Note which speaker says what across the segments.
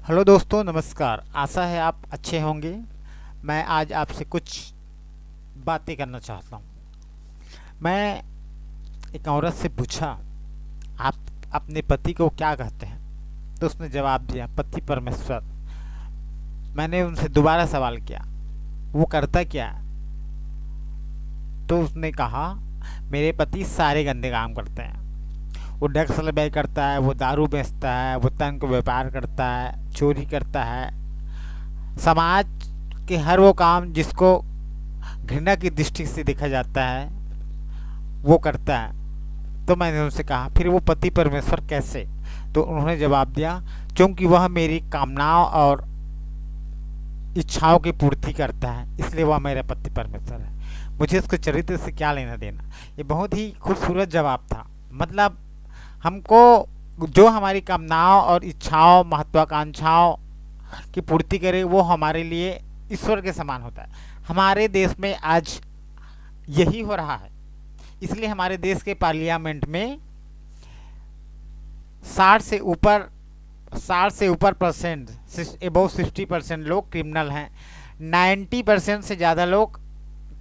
Speaker 1: Hello दोस्तों, नमस्कार। आशा है आप अच्छे होंगे। मैं आज आपसे कुछ बातें करना चाहता हूँ। मैं एक औरत से पूछा, आप अपने पति को क्या कहते हैं? तो उसने जवाब दिया, पति परमेश्वर। मैंने उनसे दोबारा सवाल किया, वो करता क्या है? तो उसने कहा, मेरे पति सारे गंदे काम करते हैं। वो ड्रग्स सप्लाई करता है, वो दारू बेचता है, वो तन को व्यापार करता है, चोरी करता है। समाज के हर वो काम जिसको घृणा की दृष्टि से देखा जाता है वो करता है। तो मैंने उनसे कहा, फिर वो पति परमेश्वर कैसे? तो उन्होंने जवाब दिया, क्योंकि वह मेरी कामनाओं और इच्छाओं की पूर्ति करता है, इसलिए वह मेरा पति परमेश्वर है। मुझे उसके चरित्र से क्या लेना देना। ये बहुत ही खूबसूरत जवाब था। मतलब हमको जो हमारी कामनाओं और इच्छाओं महत्वाकांक्षाओं की पूर्ति करे वो हमारे लिए ईश्वर के समान होता है। हमारे देश में आज यही हो रहा है। इसलिए हमारे देश के पार्लियामेंट में 60 से ऊपर 60% अबव 60% लोग क्रिमिनल हैं। 90% से ज़्यादा लोग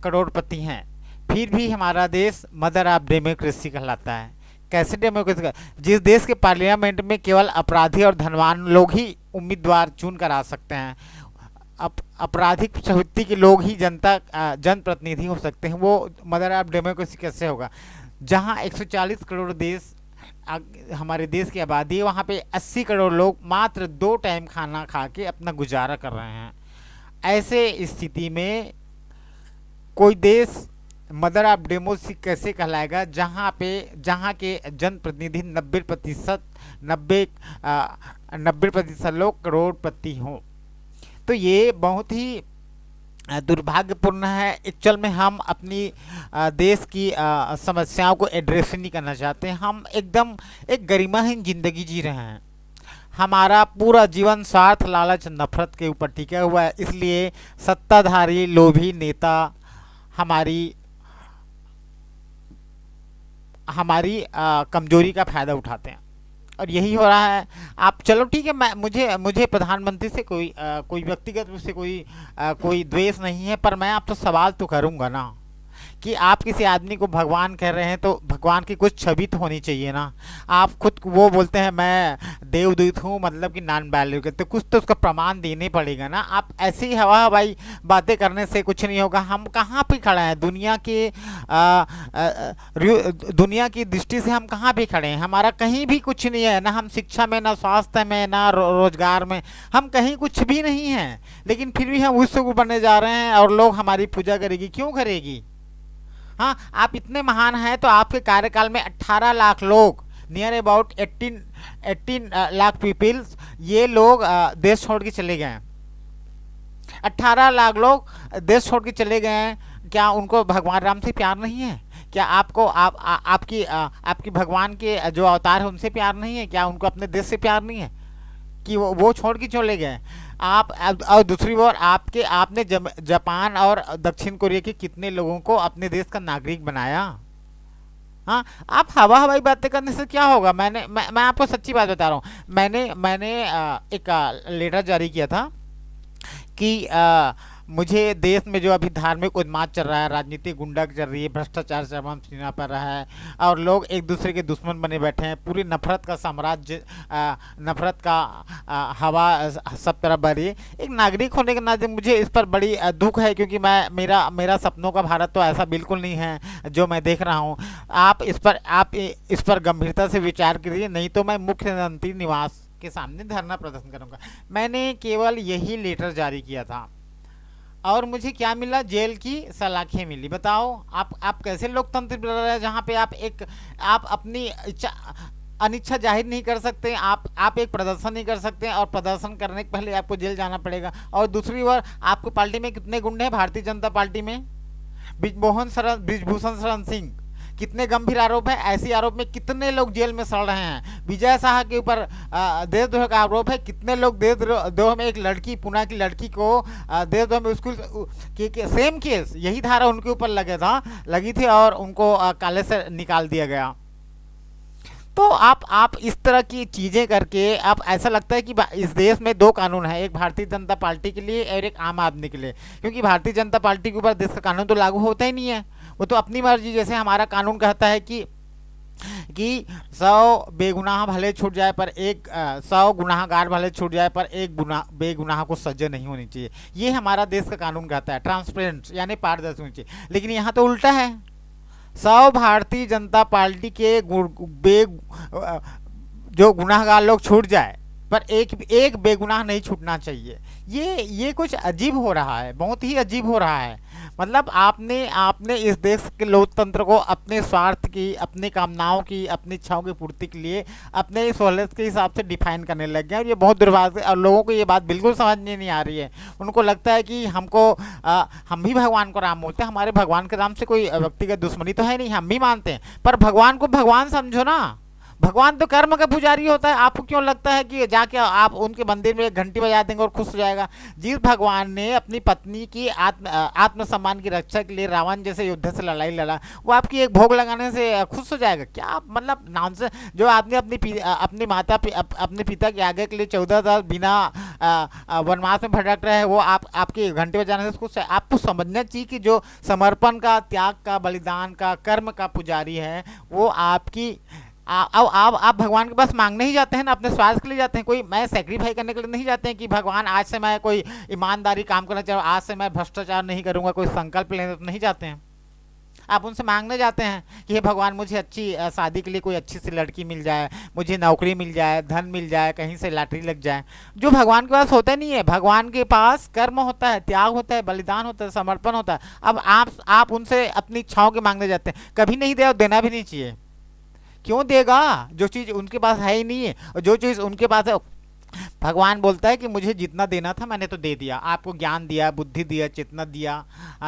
Speaker 1: करोड़पति हैं। फिर भी हमारा देश मदर ऑफ डेमोक्रेसी कहलाता है। कैसे डेमोक्रेसी का? जिस देश के पार्लियामेंट में केवल अपराधी और धनवान लोग ही उम्मीदवार चुन कर आ सकते हैं, आपराधिक प्रवृत्ति के लोग ही जनप्रतिनिधि हो सकते हैं, वो मदर ऑफ डेमोक्रेसी कैसे होगा? जहां 140 करोड़ देश हमारे देश की आबादी है, वहाँ पे 80 करोड़ लोग मात्र 2 टाइम खाना खा के अपना गुजारा कर रहे हैं। ऐसे स्थिति में कोई देश मदर ऑफ डेमोक्रेसी कैसे कहलाएगा जहाँ के जनप्रतिनिधि 90% लोग करोड़पति हों? तो ये बहुत ही दुर्भाग्यपूर्ण है। एक्चुअल में हम अपनी देश की समस्याओं को एड्रेस नहीं करना चाहते। हम एकदम एक गरिमाहीन जिंदगी जी रहे हैं। हमारा पूरा जीवन स्वार्थ, लालच, नफरत के ऊपर टिका हुआ है। इसलिए सत्ताधारी लोभी नेता हमारी हमारी कमजोरी का फायदा उठाते हैं और यही हो रहा है। आप चलो ठीक है, मैं मुझे प्रधानमंत्री से कोई व्यक्तिगत रूप से कोई द्वेष नहीं है, पर मैं आपसे सवाल तो करूंगा ना कि आप किसी आदमी को भगवान कह रहे हैं तो भगवान की कुछ छवि तो होनी चाहिए ना। आप खुद वो बोलते हैं मैं देवदूत हूँ, मतलब कि नॉन बायोलॉजिकल, तो कुछ तो उसका प्रमाण देने पड़ेगा ना। आप ऐसी ही हवा हवाई बातें करने से कुछ नहीं होगा। हम कहाँ पे खड़े हैं दुनिया की दृष्टि से? हम कहाँ पे खड़े हैं? हमारा कहीं भी कुछ नहीं है, ना हम शिक्षा में, ना स्वास्थ्य में, ना रोजगार में। हम कहीं कुछ भी नहीं हैं, लेकिन फिर भी हम विश्व गुरु बनने जा रहे हैं और लोग हमारी पूजा करेगी। क्यों करेगी? हाँ, आप इतने महान हैं तो आपके कार्यकाल में 18 लाख लोग, नियर अबाउट 18 लाख पीपल्स, ये लोग देश छोड़ के चले गए हैं। 18 लाख लोग देश छोड़ के चले गए हैं। क्या उनको भगवान राम से प्यार नहीं है? क्या आपको आपकी भगवान के जो अवतार है उनसे प्यार नहीं है? क्या उनको अपने देश से प्यार नहीं है कि वो छोड़ के चले गए? और दूसरी ओर आपने जापान और दक्षिण कोरिया के कितने लोगों को अपने देश का नागरिक बनाया? हाँ, आप हवा हवाई बातें करने से क्या होगा? मैं आपको सच्ची बात बता रहा हूँ। मैंने एक लेटर जारी किया था कि मुझे देश में जो अभी धार्मिक उन्माद चल रहा है, राजनीतिक गुंडा चल रही है, भ्रष्टाचार चरम सीमा पर रहा है और लोग एक दूसरे के दुश्मन बने बैठे हैं, पूरी नफरत का साम्राज्य, नफरत का हवा सब तरफ बह रही है। एक नागरिक होने के नाते मुझे इस पर बड़ी दुख है, क्योंकि मेरा सपनों का भारत तो ऐसा बिल्कुल नहीं है जो मैं देख रहा हूँ। आप इस पर गंभीरता से विचार करिए, नहीं तो मैं मुख्यमंत्री निवास के सामने धरना प्रदर्शन करूंगा। मैंने केवल यही लेटर जारी किया था और मुझे क्या मिला? जेल की सलाखें मिली। बताओ आप कैसे लोकतंत्र बना रहे हैं जहाँ पे आप अपनी अनिच्छा जाहिर नहीं कर सकते, आप एक प्रदर्शन नहीं कर सकते और प्रदर्शन करने के पहले आपको जेल जाना पड़ेगा। और दूसरी बार आपको पार्टी में कितने गुंडे हैं? भारतीय जनता पार्टी में ब्रिजभूषण शरण सिंह, कितने गंभीर आरोप है। ऐसे आरोप में कितने लोग जेल में सड़ रहे हैं। विजय शाह के ऊपर देशद्रोह का आरोप है। कितने लोग देशद्रोह में, एक लड़की, पुणे की लड़की को देशद्रोह में स्कूल के सेम केस, यही धारा उनके ऊपर लगी थी और उनको काले से निकाल दिया गया। तो आप इस तरह की चीज़ें करके आप ऐसा लगता है कि इस देश में दो कानून है, एक भारतीय जनता पार्टी के लिए और एक आम आदमी के लिए। क्योंकि भारतीय जनता पार्टी के ऊपर देश का कानून तो लागू होता ही नहीं है, वो तो अपनी मर्जी, जैसे हमारा कानून कहता है कि 100 बेगुनाह भले छूट जाए पर 100 गुनाहगार भले छूट जाए पर एक बेगुनाह को सजा नहीं होनी चाहिए। ये हमारा देश का कानून कहता है, ट्रांसपेरेंट यानी पारदर्शी होनी चाहिए। लेकिन यहाँ तो उल्टा है, 100 भारतीय जनता पार्टी के जो गुनाहगार लोग छूट जाए पर एक एक बेगुनाह नहीं छूटना चाहिए। ये कुछ अजीब हो रहा है, बहुत ही अजीब हो रहा है। मतलब आपने आपने इस देश के लोकतंत्र को अपने स्वार्थ की, अपनी कामनाओं की, अपनी इच्छाओं की पूर्ति के लिए अपने सहूलियत के हिसाब से डिफाइन करने लग गए, और ये बहुत दुर्भाग्य। और लोगों को ये बात बिल्कुल समझ में नहीं आ रही है। उनको लगता है कि हम भी भगवान को राम बोलते हैं, हमारे भगवान के राम से कोई व्यक्तिगत दुश्मनी तो है नहीं, हम भी मानते हैं, पर भगवान को भगवान समझो ना। भगवान तो कर्म का पुजारी होता है। आपको क्यों लगता है कि जाके आप उनके मंदिर में एक घंटी बजा देंगे और खुश हो जाएगा? जिस भगवान ने अपनी पत्नी की आत्मसम्मान की रक्षा के लिए रावण जैसे युद्ध से लड़ाई लड़ा, वो आपकी एक भोग लगाने से खुश हो जाएगा क्या? मतलब नॉनसेंस। जो आदमी अपने पिता के आगे के लिए 14 साल बिना वनवास में भटक रहा है, वो आपके घंटे बजाने से खुश है? आपको समझना चाहिए कि जो समर्पण का, त्याग का, बलिदान का, कर्म का पुजारी है, वो आपकी आप भगवान के पास मांगने ही जाते हैं ना, अपने स्वार्थ के लिए जाते हैं। कोई मैं सेक्रीफाई करने के लिए नहीं जाते हैं कि भगवान आज से मैं कोई ईमानदारी काम करना चाहूँ, आज से मैं भ्रष्टाचार नहीं करूँगा, कोई संकल्प लेने तो नहीं जाते हैं। आप उनसे मांगने जाते हैं कि हे भगवान, मुझे अच्छी शादी के लिए कोई अच्छी सी लड़की मिल जाए, मुझे नौकरी मिल जाए, धन मिल जाए, कहीं से लॉटरी लग जाए। जो भगवान के पास होता नहीं है। भगवान के पास कर्म होता है, त्याग होता है, बलिदान होता है, समर्पण होता है। अब आप उनसे अपनी इच्छाओं के मांगने जाते हैं। कभी नहीं दे और देना भी नहीं चाहिए। क्यों देगा जो चीज़ उनके पास है ही नहीं है? और जो चीज़ उनके पास है, भगवान बोलता है कि मुझे जितना देना था मैंने तो दे दिया। आपको ज्ञान दिया, बुद्धि दिया, चेतना दिया,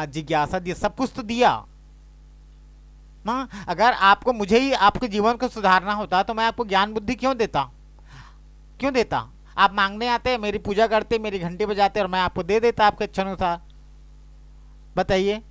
Speaker 1: जिज्ञासा दिया, सब कुछ तो दिया। हाँ, अगर आपको मुझे ही आपके जीवन को सुधारना होता तो मैं आपको ज्ञान बुद्धि क्यों देता? आप मांगने आते, मेरी पूजा करते, मेरी घंटी बजाते और मैं आपको दे देता आपके इच्छा अनुसार। बताइए।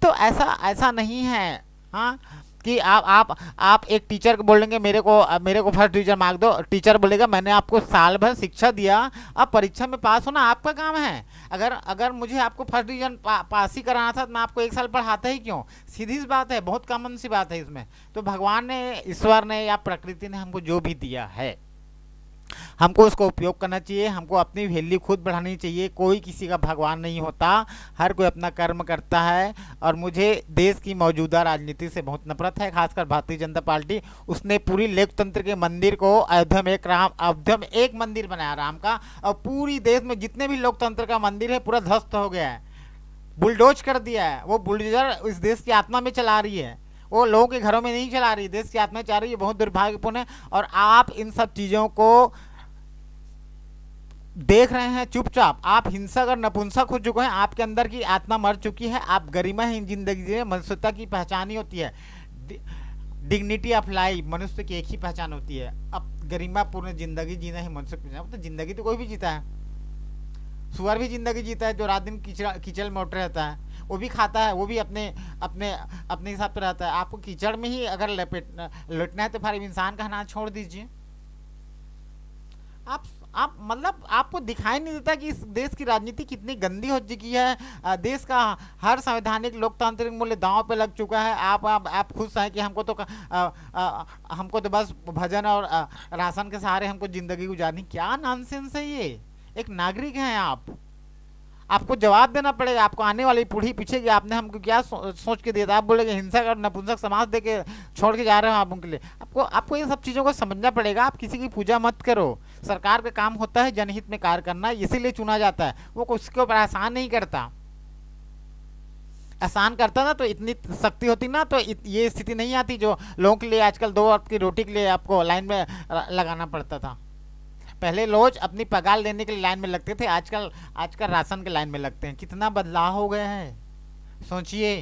Speaker 1: तो ऐसा नहीं है। हाँ, कि आप एक टीचर को बोलेंगे मेरे को फर्स्ट डिवीजन मार्क दो, टीचर बोलेगा मैंने आपको साल भर शिक्षा दिया, अब परीक्षा में पास होना आपका काम है। अगर मुझे आपको फर्स्ट डिवीजन पास ही कराना था तो मैं आपको एक साल पढ़ाता ही क्यों? सीधी सी बात है, बहुत कॉमन सी बात है इसमें। तो भगवान ने, ईश्वर ने या प्रकृति ने हमको जो भी दिया है, हमको उसको उपयोग करना चाहिए। हमको अपनी वैल्यू खुद बढ़ानी चाहिए। कोई किसी का भगवान नहीं होता, हर कोई अपना कर्म करता है। और मुझे देश की मौजूदा राजनीति से बहुत नफरत है, खासकर भारतीय जनता पार्टी। उसने पूरी लोकतंत्र के मंदिर को अयोध्या में एक मंदिर बनाया राम का, और पूरी देश में जितने भी लोकतंत्र का मंदिर है पूरा ध्वस्त हो गया है, बुलडोज कर दिया है। वो बुलडोजर इस देश की आत्मा में चला रही है, वो लोगों के घरों में नहीं चला रही, देश की आत्मा में चला रही है। बहुत दुर्भाग्यपूर्ण है। और आप इन सब चीज़ों को देख रहे हैं चुपचाप। आप हिंसक और नपुंसक हो चुके हैं, आपके अंदर की आत्मा मर चुकी है। आप गरिमाहीन जिंदगी जी, मनुष्यता की पहचान ही होती है, डिग्निटी ऑफ लाइफ। मनुष्य की एक ही पहचान होती है, अब गरिमापूर्ण जिंदगी जीना ही मनुष्य की पहचान। तो जिंदगी तो कोई भी जीता है, सुअर भी जिंदगी जीता है, जो रात दिन कीचड़ में उठ रहता है, वो भी खाता है, वो भी अपने अपने अपने हिसाब से रहता है। आपको कीचड़ में ही अगर लपेटना है तो फिर इंसान का नाम छोड़ दीजिए। आप मतलब आपको दिखाई नहीं देता कि इस देश की राजनीति कितनी गंदी हो चुकी है। देश का हर संवैधानिक लोकतांत्रिक मूल्य दांव पे लग चुका है। आप खुश हैं कि हमको तो बस भजन और राशन के सहारे हमको जिंदगी गुजारनी। क्या नॉनसेंस है ये? एक नागरिक हैं आपको जवाब देना पड़ेगा। आपको आने वाली पीढ़ी पूछेगी आपने हमको क्या सोच के दिया था। आप बोलेंगे हिंसक और नपुंसक समाज दे के छोड़ के जा रहे हो आप उनके लिए। आपको इन सब चीज़ों को समझना पड़ेगा। आप किसी की पूजा मत करो। सरकार का काम होता है जनहित में कार्य करना, इसीलिए चुना जाता है। वो उसके ऊपर आसान नहीं करता। आसान करता ना तो इतनी शक्ति होती ना, तो ये स्थिति नहीं आती जो लोगों के लिए आजकल 2 वक्त की रोटी के लिए आपको लाइन में लगाना पड़ता था। पहले लोग अपनी पगार लेने के लिए लाइन में लगते थे, आजकल राशन के लाइन में लगते हैं। कितना बदलाव हो गया है, सोचिए।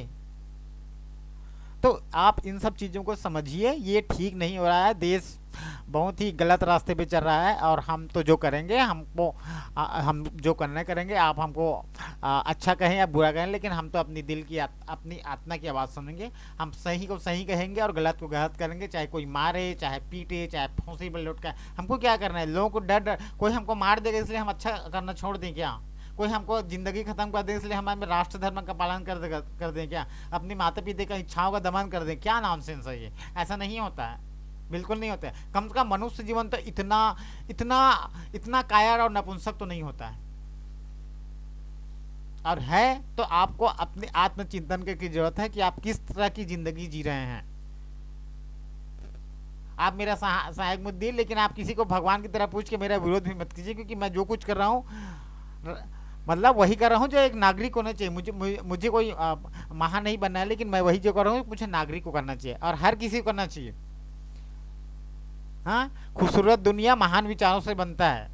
Speaker 1: तो आप इन सब चीज़ों को समझिए, ये ठीक नहीं हो रहा है, देश बहुत ही गलत रास्ते पे चल रहा है। और हम तो जो करेंगे, हमको हम जो करना करेंगे, आप हमको अच्छा कहें या बुरा कहें, लेकिन हम तो अपनी दिल की अपनी आत्मा की आवाज़ सुनेंगे। हम सही को सही कहेंगे और गलत को गलत करेंगे, चाहे कोई मारे, चाहे पीटे, चाहे फांसी पर लटकाए, हमको क्या करना है। लोगों को डर कोई हमको मार देगा इसलिए हम अच्छा करना छोड़ दें क्या? कोई हमको ज़िंदगी ख़त्म कर दे इसलिए हम राष्ट्र धर्म का पालन कर दें क्या? अपनी माता पिता की इच्छाओं का दमन कर दें क्या? नॉनसेंस है ये, ऐसा नहीं होता है, बिल्कुल नहीं होता है। कम से कम मनुष्य जीवन तो इतना इतना इतना कायर और नपुंसक तो नहीं होता है। और है तो आपको अपने आत्मचिंतन की जरूरत है कि आप किस तरह की ज़िंदगी जी रहे हैं। आप मेरा सहायक मत दिए, लेकिन आप किसी को भगवान की तरह पूछ के मेरा विरोध भी मत कीजिए, क्योंकि मैं जो कुछ कर रहा हूँ मतलब वही कर रहा हूँ जो एक नागरिक होना चाहिए। मुझे कोई महान नहीं बनना है, लेकिन मैं वही जो कर रहा हूँ मुझे नागरिक को करना चाहिए, और हर किसी को करना चाहिए। हाँ, खूबसूरत दुनिया महान विचारों से बनता है,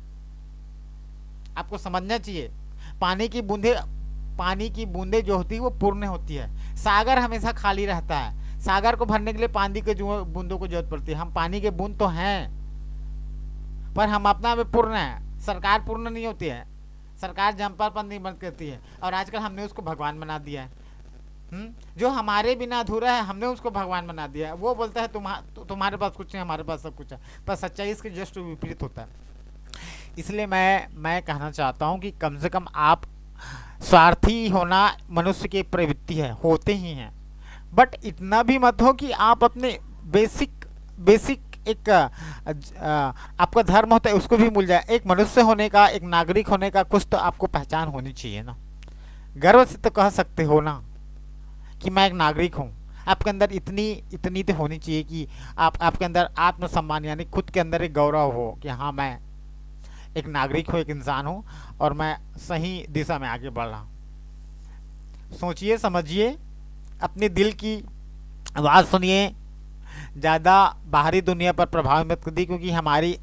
Speaker 1: आपको समझना चाहिए। पानी की बूंदे जो होती है वो पूर्ण होती है, सागर हमेशा खाली रहता है। सागर को भरने के लिए पानी के बूंदों को जरूरत पड़ती है। हम पानी के बूंद तो हैं, पर हम अपना में पूर्ण है। सरकार पूर्ण नहीं होती है, सरकार जंपर पर निर्भर करती है, और आजकल हमने उसको भगवान बना दिया है। जो हमारे बिना अधूरा है हमने उसको भगवान बना दिया है। वो बोलता है तुम्हारे पास कुछ नहीं, हमारे पास सब कुछ है, पर सच्चाई इसके जस्ट विपरीत होता है। इसलिए मैं कहना चाहता हूँ कि कम से कम आप, स्वार्थी होना मनुष्य की प्रवृत्ति है, होते ही हैं, बट इतना भी मत हो कि आप अपने बेसिक एक आपका धर्म होता है उसको भी भूल जाए। एक मनुष्य होने का, एक नागरिक होने का कुछ तो आपको पहचान होनी चाहिए ना। गर्व से तो कह सकते हो ना कि मैं एक नागरिक हूँ। आपके अंदर इतनी तो होनी चाहिए कि आपके अंदर आत्मसम्मान, यानी खुद के अंदर एक गौरव हो कि हाँ, मैं एक नागरिक हूँ, एक इंसान हूँ, और मैं सही दिशा में आगे बढ़ रहा हूँ। सोचिए, समझिए, अपने दिल की आवाज़ सुनिए, ज़्यादा बाहरी दुनिया पर प्रभाव मत कर दी, क्योंकि हमारी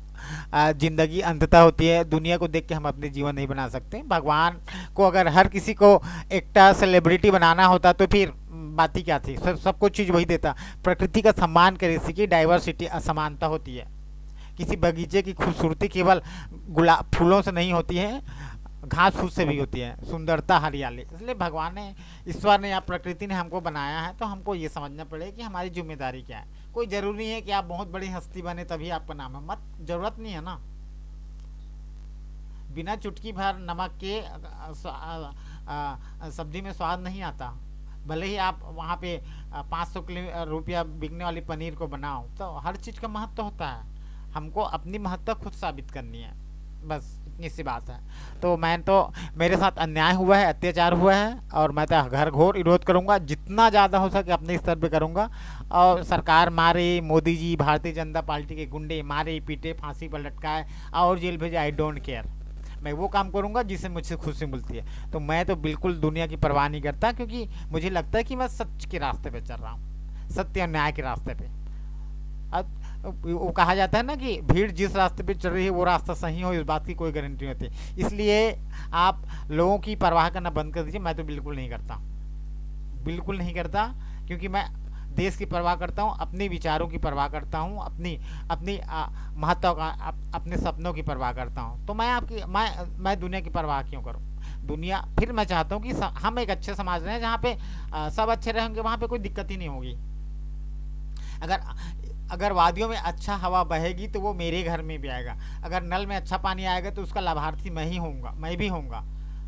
Speaker 1: ज़िंदगी अंततः होती है। दुनिया को देख के हम अपने जीवन नहीं बना सकते। भगवान को अगर हर किसी को एकटा सेलिब्रिटी बनाना होता तो फिर बात ही क्या थी, सब कुछ चीज़ वही देता। प्रकृति का सम्मान करें, सीखिए, डाइवर्सिटी, असमानता होती है। किसी बगीचे की खूबसूरती केवल गुलाब फूलों से नहीं होती है, घास फूस से भी होती है, सुंदरता, हरियाली। इसलिए भगवान ने, ईश्वर ने या प्रकृति ने हमको बनाया है, तो हमको ये समझना पड़ेगा कि हमारी जिम्मेदारी क्या है। कोई ज़रूरी नहीं है कि आप बहुत बड़ी हस्ती बने तभी आपका नाम है, ज़रूरत नहीं है ना। बिना चुटकी भर नमक के सब्जी में स्वाद नहीं आता। भले ही आप वहाँ पे 500 रुपया बिकने वाली पनीर को बनाओ, तो हर चीज़ का महत्व होता है। हमको अपनी महत्ता खुद साबित करनी है, बस इतनी सी बात है। तो मेरे साथ अन्याय हुआ है, अत्याचार हुआ है, और मैं तो घर घोर विरोध करूंगा, जितना ज़्यादा हो सके अपने स्तर पे करूंगा। और सरकार मारे, मोदी जी, भारतीय जनता पार्टी के गुंडे मारे पीटे, फांसी पर लटकाए और जेल भेजे, आई डोंट केयर। मैं वो काम करूंगा जिससे मुझसे खुशी मिलती है। तो मैं तो बिल्कुल दुनिया की परवाह नहीं करता, क्योंकि मुझे लगता है कि मैं सच के रास्ते पे चल रहा हूँ, सत्य और न्याय के रास्ते पे। अब वो कहा जाता है ना कि भीड़ जिस रास्ते पे चल रही है वो रास्ता सही हो, इस बात की कोई गारंटी नहीं होती। इसलिए आप लोगों की परवाह करना बंद कर दीजिए। मैं तो बिल्कुल नहीं करता, बिल्कुल नहीं करता, क्योंकि मैं देश की परवाह करता हूँ, अपने विचारों की परवाह करता हूँ, अपनी अपनी अपने सपनों की परवाह करता हूँ। तो मैं दुनिया की परवाह क्यों करूँ? दुनिया, फिर मैं चाहता हूँ कि हम एक अच्छे समाज रहें जहाँ पे सब अच्छे रहेंगे, वहाँ पे कोई दिक्कत ही नहीं होगी। अगर वादियों में अच्छा हवा बहेगी तो वो मेरे घर में भी आएगा। अगर नल में अच्छा पानी आएगा तो उसका लाभार्थी मैं भी होऊंगा।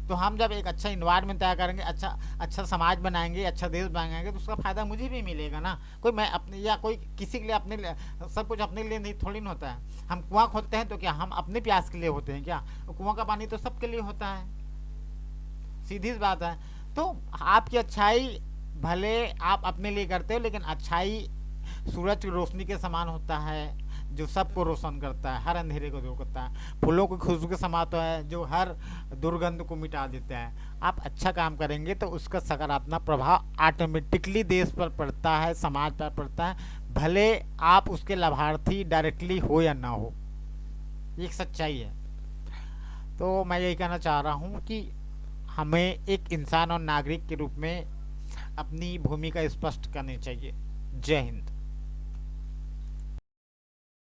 Speaker 1: तो हम जब एक अच्छा इन्वायरमेंट तैयार करेंगे, अच्छा समाज बनाएंगे, अच्छा देश बनाएंगे, तो उसका फ़ायदा मुझे भी मिलेगा ना। कोई मैं अपने या कोई किसी के लिए अपने लिए, सब कुछ अपने लिए नहीं थोड़ी ना होता है। हम कुआं खोदते हैं तो क्या हम अपने प्यास के लिए होते हैं क्या? कुआं का पानी तो सबके लिए होता है, सीधी सी बात है। तो आपकी अच्छाई भले आप अपने लिए करते हो, लेकिन अच्छाई सूरज की रोशनी के समान होता है, जो सबको रोशन करता है, हर अंधेरे को दूर करता है। फूलों की खुशबू के समान तो है, जो हर दुर्गंध को मिटा देता है। आप अच्छा काम करेंगे तो उसका सकारात्मक प्रभाव ऑटोमेटिकली देश पर पड़ता है, समाज पर पड़ता है, भले आप उसके लाभार्थी डायरेक्टली हो या ना हो। ये एक सच्चाई है। तो मैं यही कहना चाह रहा हूँ कि हमें एक इंसान और नागरिक के रूप में अपनी भूमिका स्पष्ट करनी चाहिए। जय हिंद।